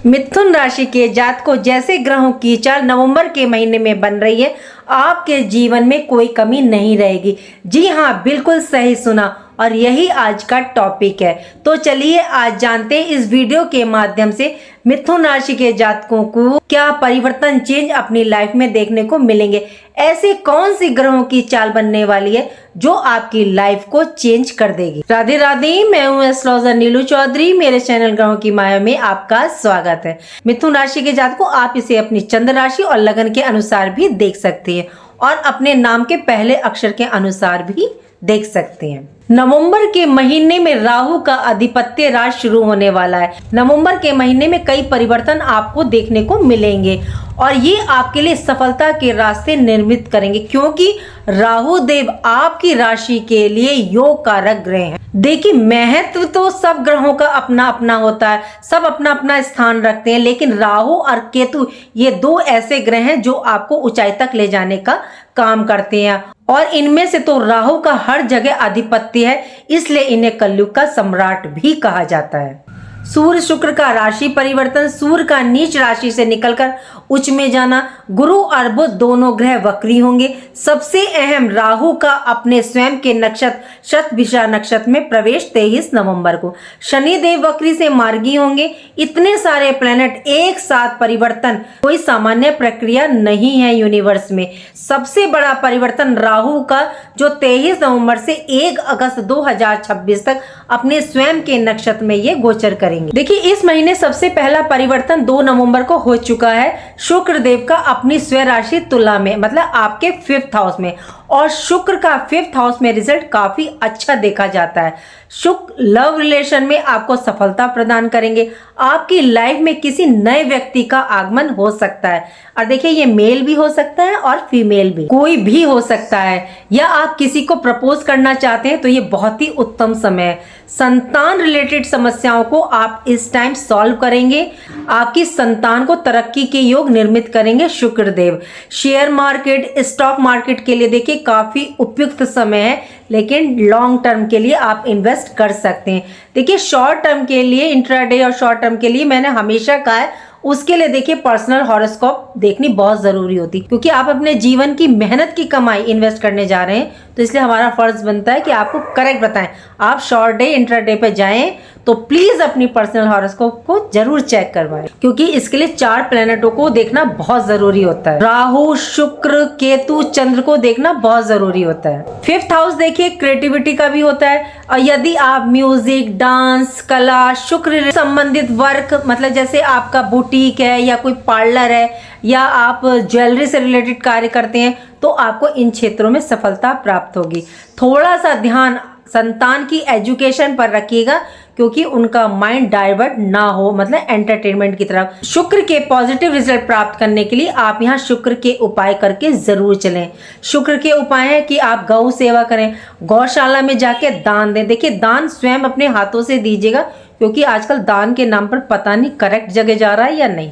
मिथुन राशि के जातकों, जैसे ग्रहों की चाल नवंबर के महीने में बन रही है, आपके जीवन में कोई कमी नहीं रहेगी। जी हाँ, बिल्कुल सही सुना, और यही आज का टॉपिक है। तो चलिए आज जानते हैं इस वीडियो के माध्यम से मिथुन राशि के जातकों को क्या परिवर्तन चेंज अपनी लाइफ में देखने को मिलेंगे। ऐसे कौन सी ग्रहों की चाल बनने वाली है जो आपकी लाइफ को चेंज कर देगी। राधे राधे, मैं हूँ एस्ट्रोलॉजर नीलू चौधरी। मेरे चैनल ग्रहों की माया में आपका स्वागत है। मिथुन राशि के जातकों, आप इसे अपनी चंद्र राशि और लगन के अनुसार भी देख सकते हैं और अपने नाम के पहले अक्षर के अनुसार भी देख सकते हैं। नवंबर के महीने में राहु का आधिपत्य राज शुरू होने वाला है। नवंबर के महीने में कई परिवर्तन आपको देखने को मिलेंगे और ये आपके लिए सफलता के रास्ते निर्मित करेंगे, क्योंकि राहु देव आपकी राशि के लिए योग कारक ग्रह हैं। देखिए, महत्व तो सब ग्रहों का अपना अपना होता है, सब अपना अपना स्थान रखते हैं, लेकिन राहु और केतु ये दो ऐसे ग्रह हैं जो आपको ऊंचाई तक ले जाने का काम करते हैं। और इनमें से तो राहु का हर जगह आधिपत्य है, इसलिए इन्हें कलयुग का सम्राट भी कहा जाता है। सूर्य शुक्र का राशि परिवर्तन, सूर्य का नीच राशि से निकलकर उच्च में जाना, गुरु और बुध दोनों ग्रह वक्री होंगे। सबसे अहम राहु का अपने स्वयं के नक्षत्र शतभिषा नक्षत्र में प्रवेश 23 नवंबर को। शनि देव वक्री से मार्गी होंगे। इतने सारे प्लैनेट एक साथ परिवर्तन कोई सामान्य प्रक्रिया नहीं है यूनिवर्स में। सबसे बड़ा परिवर्तन राहु का जो 23 नवंबर से 1 अगस्त 2026 तक अपने स्वयं के नक्षत्र में ये गोचर करेंगे। देखिए, इस महीने सबसे पहला परिवर्तन 2 नवंबर को हो चुका है। शुक्र देव का अपनी स्वयं राशि तुला में, मतलब आपके 5th हाउस में, और शुक्र का 5th हाउस में रिजल्ट काफी अच्छा देखा जाता है। शुक्र लव रिलेशन में आपको सफलता प्रदान करेंगे। आपकी लाइफ में किसी नए व्यक्ति का आगमन हो सकता है, और देखिए ये मेल भी हो सकता है और फीमेल भी, कोई भी हो सकता है। या आप किसी को प्रपोज करना चाहते हैं तो ये बहुत ही उत्तम समय है। संतान रिलेटेड समस्याओं को आप इस टाइम सॉल्व करेंगे। आपकी संतान को तरक्की के योग निर्मित करेंगे शुक्र देव। शेयर मार्केट, स्टॉक मार्केट के लिए देखिए काफी उपयुक्त समय है, लेकिन लॉन्ग टर्म के लिए आप इन्वेस्ट कर सकते हैं। देखिए, शॉर्ट टर्म के लिए, इंट्राडे और शॉर्ट टर्म के लिए मैंने हमेशा कहा है, उसके लिए देखिए पर्सनल हॉरोस्कोप देखनी बहुत जरूरी होती है, क्योंकि आप अपने जीवन की मेहनत की कमाई इन्वेस्ट करने जा रहे हैं, तो इसलिए हमारा फर्ज बनता है कि आपको करेक्ट बताएं। आप शॉर्ट डे इंट्राडे पे जाएं तो प्लीज अपनी पर्सनल हॉरोस्कोप को जरूर चेक करवाएं, क्योंकि इसके लिए 4 प्लैनेटों को देखना बहुत जरूरी होता है। राहु, शुक्र, केतु, चंद्र को देखना बहुत जरूरी होता है। 5th हाउस देखिए क्रिएटिविटी का भी होता है, और यदि आप म्यूजिक, डांस, कला, शुक्र संबंधित वर्क, मतलब जैसे आपका बुटीक है या कोई पार्लर है या आप ज्वेलरी से रिलेटेड कार्य करते हैं, तो आपको इन क्षेत्रों में सफलता प्राप्त होगी। थोड़ा सा ध्यान संतान की एजुकेशन पर रखिएगा, क्योंकि उनका माइंड डाइवर्ट ना हो, मतलब एंटरटेनमेंट की तरफ। शुक्र के पॉजिटिव रिजल्ट प्राप्त करने के लिए आप यहाँ शुक्र के उपाय करके जरूर चलें। शुक्र के उपाय है कि आप गौ सेवा करें, गौशाला में जाके दान दें। देखिए, दान स्वयं अपने हाथों से दीजिएगा, क्योंकि आजकल दान के नाम पर पता नहीं करेक्ट जगह जा रहा है या नहीं।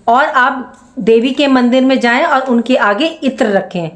और आप देवी के मंदिर में जाएं और उनके आगे इत्र रखें,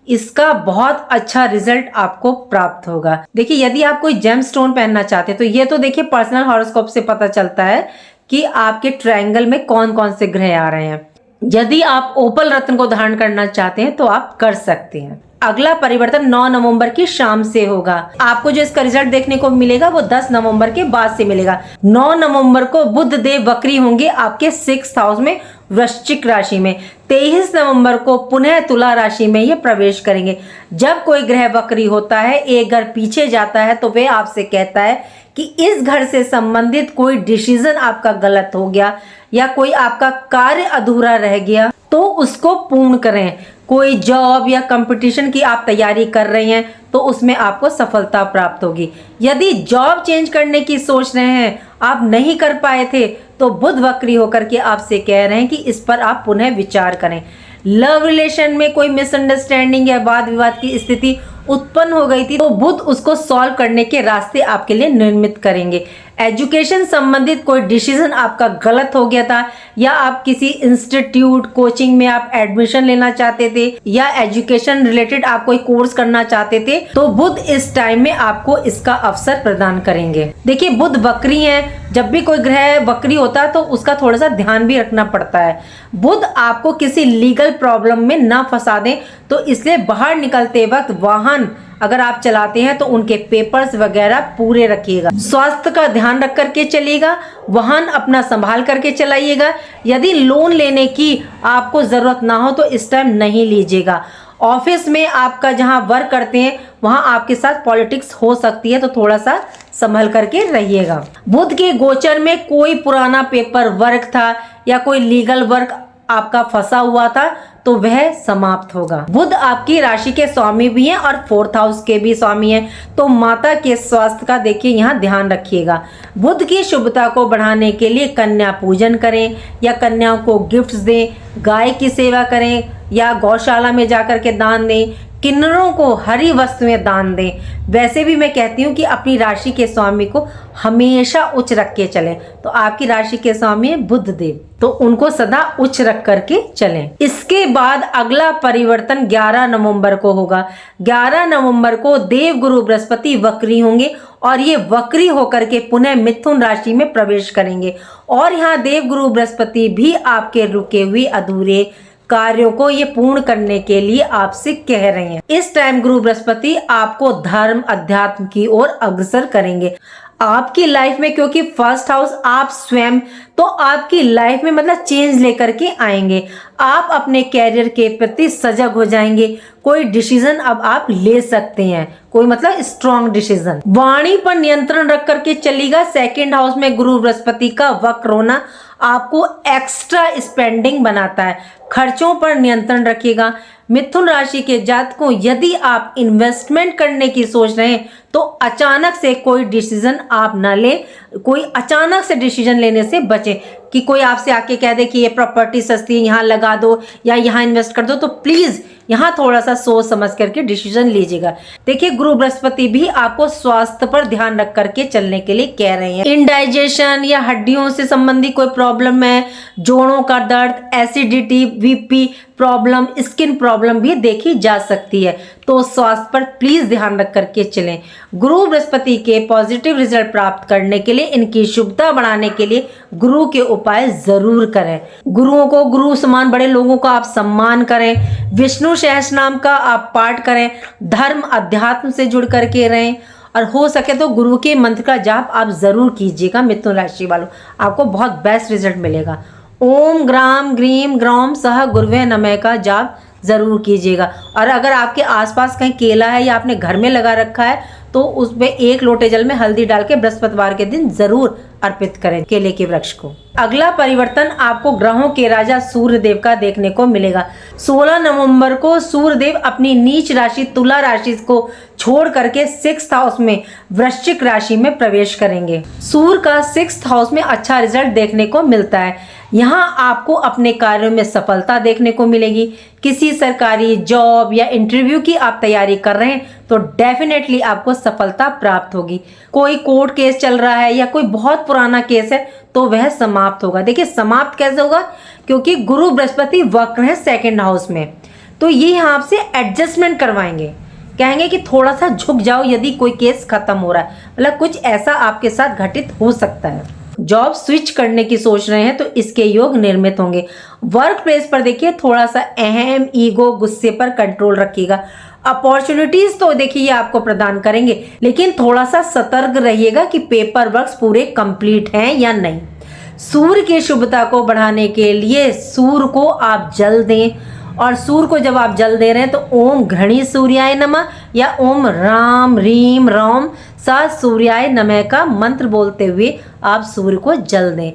इसका बहुत अच्छा रिजल्ट आपको प्राप्त होगा। देखिए, यदि आप कोई जेम स्टोन पहनना चाहते हैं तो ये तो देखिए पर्सनल हॉरोस्कोप से पता चलता है कि आपके ट्रायंगल में कौन कौन से ग्रह आ रहे हैं। यदि आप ओपल रत्न को धारण करना चाहते हैं तो आप कर सकते हैं। अगला परिवर्तन 9 नवंबर की शाम से होगा। आपको जो इसका रिजल्ट देखने को मिलेगा वो 10 नवंबर के बाद से मिलेगा। 9 नवंबर को बुध देव वक्री होंगे आपके 6th हाउस में, वृश्चिक राशि में। 23 नवंबर को पुनः तुला राशि में ये प्रवेश करेंगे। जब कोई ग्रह वक्री होता है, एक घर पीछे जाता है, तो वे आपसे कहता है कि इस घर से संबंधित कोई डिसीजन आपका गलत हो गया या कोई आपका कार्य अधूरा रह गया, तो उसको पूर्ण करें। कोई जॉब या कंपटीशन की आप तैयारी कर रहे हैं तो उसमें आपको सफलता प्राप्त होगी। यदि जॉब चेंज करने की सोच रहे हैं, आप नहीं कर पाए थे, तो बुध वक्री होकर के आपसे कह रहे हैं कि इस पर आप पुनः विचार करें। लव रिलेशन में कोई मिसअंडरस्टैंडिंग या वाद विवाद की स्थिति उत्पन्न हो गई थी, तो बुध उसको सॉल्व करने के रास्ते आपके लिए निर्मित करेंगे। एजुकेशन संबंधित कोई डिसीजन आपका गलत हो गया था, या आप किसी इंस्टीट्यूट कोचिंग में आप एडमिशन लेना चाहते थे, या एजुकेशन रिलेटेड आप कोई कोर्स करना चाहते थे, तो बुध इस टाइम में आपको इसका अवसर प्रदान करेंगे। देखिए बुध वक्री है, जब भी कोई ग्रह वक्री होता है तो उसका थोड़ा सा ध्यान भी रखना पड़ता है। बुध आपको किसी लीगल प्रॉब्लम में ना फंसा दें, तो इसलिए बाहर निकलते वक्त वाहन अगर आप चलाते हैं तो उनके पेपर्स वगैरह पूरे रखिएगा। स्वास्थ्य का ध्यान रख करके चलिएगा, वाहन अपना संभाल करके चलाइएगा। यदि लोन लेने की आपको जरूरत ना हो तो इस टाइम नहीं लीजिएगा। ऑफिस में आपका जहां वर्क करते हैं वहां आपके साथ पॉलिटिक्स हो सकती है, तो थोड़ा सा संभल करके रहिएगा। बुध के गोचर में कोई पुराना पेपर वर्क था या कोई लीगल वर्क आपका फंसा हुआ था तो वह समाप्त होगा। बुध आपकी राशि के स्वामी भी हैं और 4th हाउस के भी स्वामी हैं, तो माता के स्वास्थ्य का देखिए यहाँ ध्यान रखिएगा। बुध की शुभता को बढ़ाने के लिए कन्या पूजन करें या कन्याओं को गिफ्ट्स दें, गाय की सेवा करें या गौशाला में जाकर के दान दें, किन्नरों को हरी वस्तुएं दान दें। वैसे भी मैं कहती हूँ कि अपनी राशि के स्वामी को हमेशा उच्च रख के चलें, तो आपकी राशि के स्वामी है बुध देव, तो उनको सदा उच्च रख करके चलें। इसके बाद अगला परिवर्तन 11 नवंबर को होगा। 11 नवंबर को देव गुरु बृहस्पति वक्री होंगे और ये वक्री होकर के पुनः मिथुन राशि में प्रवेश करेंगे, और यहाँ देव गुरु बृहस्पति भी आपके रुके हुए अधूरे कार्यों को ये पूर्ण करने के लिए आपसे कह रहे हैं। इस टाइम गुरु बृहस्पति आपको धर्म अध्यात्म की ओर अग्रसर करेंगे आपकी लाइफ में, क्योंकि 1st हाउस आप स्वयं, तो आपकी लाइफ में मतलब चेंज लेकर के आएंगे। आप अपने कैरियर के प्रति सजग हो जाएंगे। कोई डिसीजन अब आप ले सकते हैं, कोई मतलब स्ट्रॉन्ग डिसीजन। वाणी पर नियंत्रण रख करके चलिएगा। 2nd हाउस में गुरु बृहस्पति का वक्र होना आपको एक्स्ट्रा स्पेंडिंग बनाता है, खर्चों पर नियंत्रण रखिएगा। मिथुन राशि के जातकों, यदि आप इन्वेस्टमेंट करने की सोच रहे हैं तो अचानक से कोई डिसीजन आप ना लें, कोई अचानक से डिसीजन लेने से बचें कि कोई आपसे आके कह दे कि ये प्रॉपर्टी सस्ती है, यहाँ लगा दो या यहाँ इन्वेस्ट कर दो, तो प्लीज यहाँ थोड़ा सा सोच समझ करके डिसीजन लीजिएगा। देखिए गुरु बृहस्पति भी आपको स्वास्थ्य पर ध्यान रख करके चलने के लिए कह रहे हैं। इंडाइजेशन या हड्डियों से संबंधित कोई प्रॉब्लम है, जोड़ों का दर्द, acidity, BP problem, skin problem भी देखी जा सकती है, तो स्वास्थ्य पर प्लीज ध्यान रख करके चलें। गुरु बृहस्पति के पॉजिटिव रिजल्ट प्राप्त करने के लिए, इनकी शुभता बढ़ाने के लिए गुरु के उपाय जरूर करें। गुरुओं को, गुरु समान बड़े लोगों का आप सम्मान करें, विष्णु सहस्रनाम का आप पाठ करें, धर्म अध्यात्म से जुड़ करके रहें, और हो सके तो गुरु के मंत्र का जाप आप जरूर कीजिएगा। मिथुन राशि वालों, आपको बहुत बेस्ट रिजल्ट मिलेगा। ओम ग्राम ग्रीम ग्रौम सह गुरुवे नमः का जाप जरूर कीजिएगा। और अगर आपके आसपास कहीं केला है या आपने घर में लगा रखा है तो उसमें 1 लोटे जल में हल्दी डाल के बृहस्पतिवार के दिन जरूर अर्पित करें केले के वृक्ष को। अगला परिवर्तन आपको ग्रहों के राजा सूर्य देव का देखने को मिलेगा। 16 नवंबर को सूर्य देव अपनी नीच राशि तुला राशि को छोड़ करके 6th हाउस में वृश्चिक राशि में प्रवेश करेंगे। सूर्य का 6th हाउस में अच्छा रिजल्ट देखने को मिलता है। यहाँ आपको अपने कार्यों में सफलता देखने को मिलेगी। किसी सरकारी जॉब या इंटरव्यू की आप तैयारी कर रहे हैं तो डेफिनेटली आपको सफलता प्राप्त होगी। कोई कोर्ट केस चल रहा है या कोई बहुत पुराना केस है तो वह समाप्त होगा। देखिए समाप्त कैसे होगा, क्योंकि गुरु बृहस्पति वक्र है 2nd हाउस में, तो ये यहाँ आपसे एडजस्टमेंट करवाएंगे, कहेंगे कि थोड़ा सा झुक जाओ यदि कोई केस खत्म हो रहा है, मतलब कुछ ऐसा आपके साथ घटित हो सकता है। जॉब स्विच करने की सोच रहे हैं तो इसके योग निर्मित होंगे। वर्क प्लेस पर देखिए थोड़ा सा अहम, ईगो, गुस्से पर कंट्रोल रखिएगा। अपॉर्चुनिटीज तो देखिए ये आपको प्रदान करेंगे, लेकिन थोड़ा सा सतर्क रहिएगा कि पेपर वर्क्स पूरे कंप्लीट हैं या नहीं। सूर्य की शुभता को बढ़ाने के लिए सूर्य को आप जल दें, और सूर्य को जब आप जल दे रहे हैं तो ओम घृणी सूर्याय नमः या ओम राम रीम राम सा सूर्याय नमः का मंत्र बोलते हुए आप सूर्य को जल दें।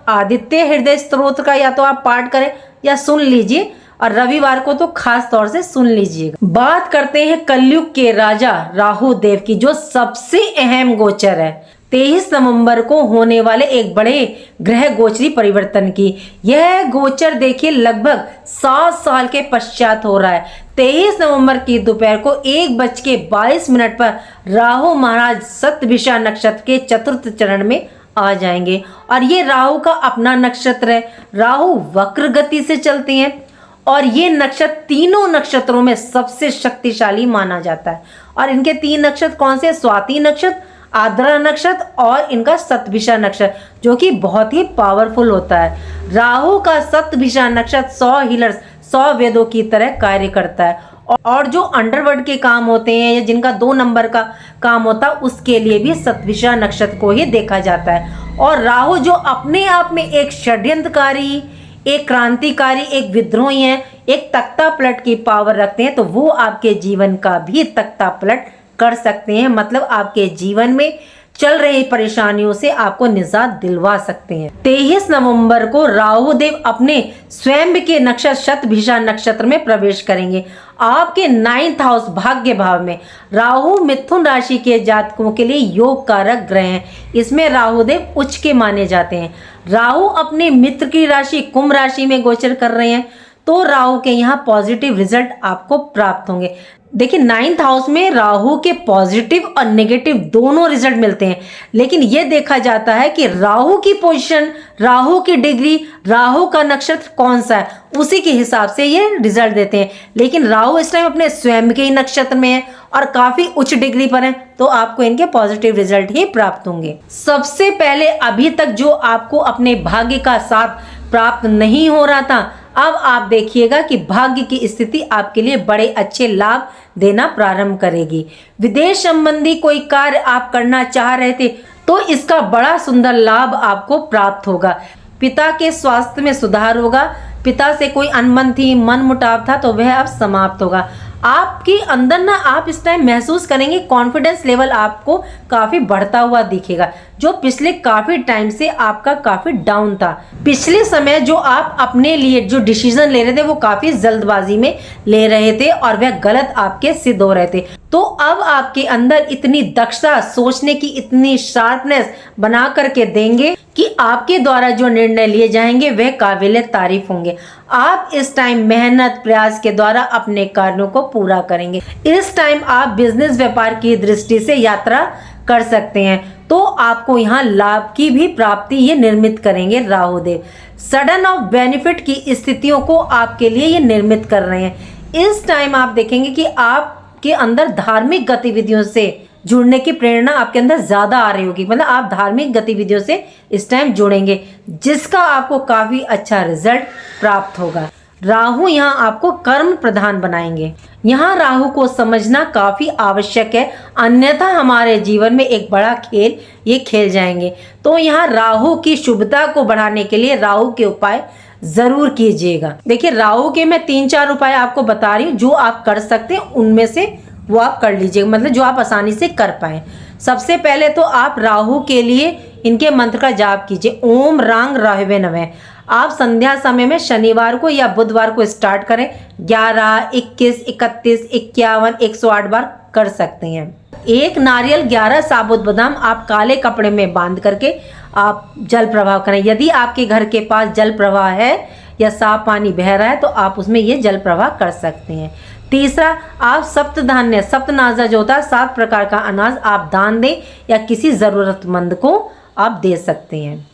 आदित्य हृदय स्तोत्र का या तो आप पाठ करें या सुन लीजिए, और रविवार को तो खास तौर से सुन लीजिएगा। बात करते हैं कलयुग के राजा राहु देव की, जो सबसे अहम गोचर है। 23 नवंबर को होने वाले एक बड़े ग्रह गोचरी परिवर्तन की। यह गोचर देखिए लगभग 7 साल के पश्चात हो रहा है। 23 नवंबर की दोपहर को 1:22 पर राहु महाराज शतभिषा नक्षत्र के चतुर्थ चरण में आ जाएंगे और ये राहु का अपना नक्षत्र है। राहु वक्र गति से चलते हैं और ये नक्षत्र तीनों नक्षत्रों में सबसे शक्तिशाली माना जाता है। और इनके 3 नक्षत्र कौन से? स्वाति नक्षत्र, आद्रा नक्षत्र और इनका शतभिषा नक्षत्र, जो कि बहुत ही पावरफुल होता है। राहु का शतभिषा नक्षत्र 100 हीलर्स 100 वेदों की तरह कार्य करता है और जो अंडरवर्ल्ड के काम होते हैं या जिनका 2 नंबर का काम होता है उसके लिए भी शतभिषा नक्षत्र को ही देखा जाता है। और राहु जो अपने आप में एक षड्यंत्रकारी, एक क्रांतिकारी, एक विद्रोही है, एक तख्ता पलट की पावर रखते हैं, तो वो आपके जीवन का भी तख्ता पलट कर सकते हैं। मतलब आपके जीवन में चल रही परेशानियों से आपको निजात दिलवा सकते हैं। 23 नवंबर को राहु देव अपने स्वयं के नक्षत्र शतभिषा नक्षत्र में प्रवेश करेंगे। आपके 9th हाउस भाग्य भाव में राहु मिथुन राशि के जातकों के लिए योग कारक ग्रह हैं। इसमें राहु देव उच्च के माने जाते हैं। राहु अपने मित्र की राशि कुंभ राशि में गोचर कर रहे हैं, तो राहु के यहाँ पॉजिटिव रिजल्ट आपको प्राप्त होंगे। देखिए 9th हाउस में राहु के पॉजिटिव और नेगेटिव दोनों रिजल्ट मिलते हैं, लेकिन यह देखा जाता है कि राहु की पोजीशन, राहु की डिग्री, राहु का नक्षत्र कौन सा है उसी के हिसाब से ये रिजल्ट देते हैं। लेकिन राहु इस टाइम अपने स्वयं के ही नक्षत्र में है और काफी उच्च डिग्री पर है, तो आपको इनके पॉजिटिव रिजल्ट ही प्राप्त होंगे। सबसे पहले अभी तक जो आपको अपने भाग्य का साथ प्राप्त नहीं हो रहा था, अब आप देखिएगा कि भाग्य की स्थिति आपके लिए बड़े अच्छे लाभ देना प्रारंभ करेगी। विदेश संबंधी कोई कार्य आप करना चाह रहे थे तो इसका बड़ा सुंदर लाभ आपको प्राप्त होगा। पिता के स्वास्थ्य में सुधार होगा। पिता से कोई अनबन थी, मन मुटाव था, तो वह अब समाप्त होगा। आपके अंदर ना आप इस टाइम महसूस करेंगे कॉन्फिडेंस लेवल आपको काफी बढ़ता हुआ दिखेगा, जो पिछले काफी टाइम से आपका काफी डाउन था। पिछले समय जो आप अपने लिए जो डिसीजन ले रहे थे वो काफी जल्दबाजी में ले रहे थे और वह गलत आपके सिद्ध हो रहे थे, तो अब आपके अंदर इतनी दक्षता, सोचने की इतनी शार्पनेस बना करके देंगे कि आपके द्वारा जो निर्णय लिए जाएंगे वह काबिल तारीफ होंगे। आप इस टाइम मेहनत प्रयास के द्वारा अपने कार्यों को पूरा करेंगे। इस टाइम आप बिजनेस व्यापार की दृष्टि से यात्रा कर सकते हैं, तो आपको यहाँ लाभ की भी प्राप्ति ये निर्मित करेंगे राहु देव। सडन ऑफ बेनिफिट की स्थितियों को आपके लिए ये निर्मित कर रहे हैं। इस टाइम आप देखेंगे कि आपके अंदर धार्मिक गतिविधियों से जुड़ने की प्रेरणा आपके अंदर ज्यादा आ रही होगी। मतलब आप धार्मिक गतिविधियों से इस टाइम जुड़ेंगे, जिसका आपको काफी अच्छा रिजल्ट प्राप्त होगा। राहु यहाँ आपको कर्म प्रधान बनाएंगे। यहाँ राहु को समझना काफी आवश्यक है, अन्यथा हमारे जीवन में एक बड़ा खेल ये खेल जाएंगे। तो यहाँ राहु की शुभता को बढ़ाने के लिए राहु के उपाय जरूर कीजिएगा। देखिए राहु के मैं 3-4 उपाय आपको बता रही हूँ, जो आप कर सकते हैं उनमें से वो आप कर लीजिएगा, मतलब जो आप आसानी से कर पाए। सबसे पहले तो आप राहु के लिए इनके मंत्र का जाप कीजिए, ओम रांग राहवे नमः। आप संध्या समय में शनिवार को या बुधवार को स्टार्ट करें। 11, 21, 31, 51, 108 बार कर सकते हैं। एक नारियल, 11 साबुत बादाम आप काले कपड़े में बांध करके आप जल प्रवाह करें। यदि आपके घर के पास जल प्रवाह है या साफ पानी बह रहा है तो आप उसमें ये जल प्रवाह कर सकते हैं। तीसरा, आप सप्तधान्य, सप्तनाजा जो होता है 7 प्रकार का अनाज आप दान दें या किसी ज़रूरतमंद को आप दे सकते हैं।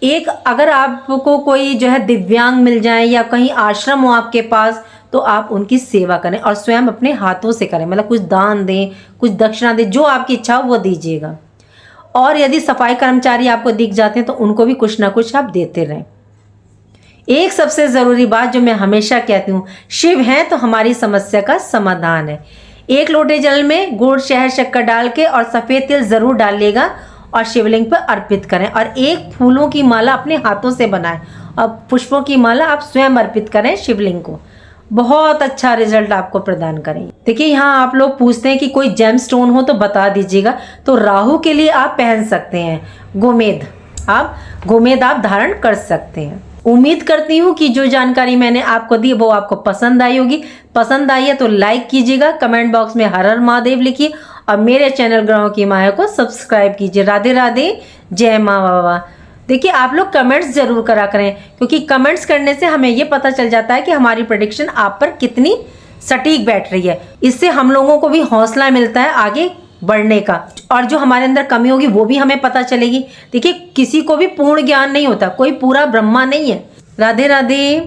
एक, अगर आपको कोई जो है दिव्यांग मिल जाए या कहीं आश्रम हो आपके पास, तो आप उनकी सेवा करें और स्वयं अपने हाथों से करें, मतलब कुछ दान दें, कुछ दक्षिणा दें, जो आपकी इच्छा हो वो दीजिएगा। और यदि सफाई कर्मचारी आपको दिख जाते हैं तो उनको भी कुछ ना कुछ आप देते रहें। एक सबसे ज़रूरी बात जो मैं हमेशा कहती हूँ, शिव हैं तो हमारी समस्या का समाधान है। 1 लोटे जल में गुड़, शहद, शक्कर डाल के और सफ़ेद तिल ज़रूर डालिएगा और शिवलिंग पर अर्पित करें। और 1 फूलों की माला अपने हाथों से बनाएं और पुष्पों की माला आप स्वयं अर्पित करें शिवलिंग को। बहुत अच्छा रिजल्ट आपको प्रदान करेंगे। देखिए यहाँ आप लोग पूछते हैं कि कोई जेम स्टोन हो तो बता दीजिएगा। तो राहु के लिए आप पहन सकते हैं गोमेद, आप गोमेद आप धारण कर सकते हैं। उम्मीद करती हूँ कि जो जानकारी मैंने आपको दी वो आपको पसंद आई होगी। पसंद आई है तो लाइक कीजिएगा, कमेंट बॉक्स में हर हर महादेव लिखिए और मेरे चैनल ग्रहों की माया को सब्सक्राइब कीजिए। राधे राधे, जय माँ बाबा। देखिए आप लोग कमेंट्स जरूर करा करें, क्योंकि कमेंट्स करने से हमें ये पता चल जाता है कि हमारी प्रेडिक्शन आप पर कितनी सटीक बैठ रही है। इससे हम लोगों को भी हौसला मिलता है आगे बढ़ने का, और जो हमारे अंदर कमी होगी वो भी हमें पता चलेगी। देखिए किसी को भी पूर्ण ज्ञान नहीं होता, कोई पूरा ब्रह्मा नहीं है। राधे राधे।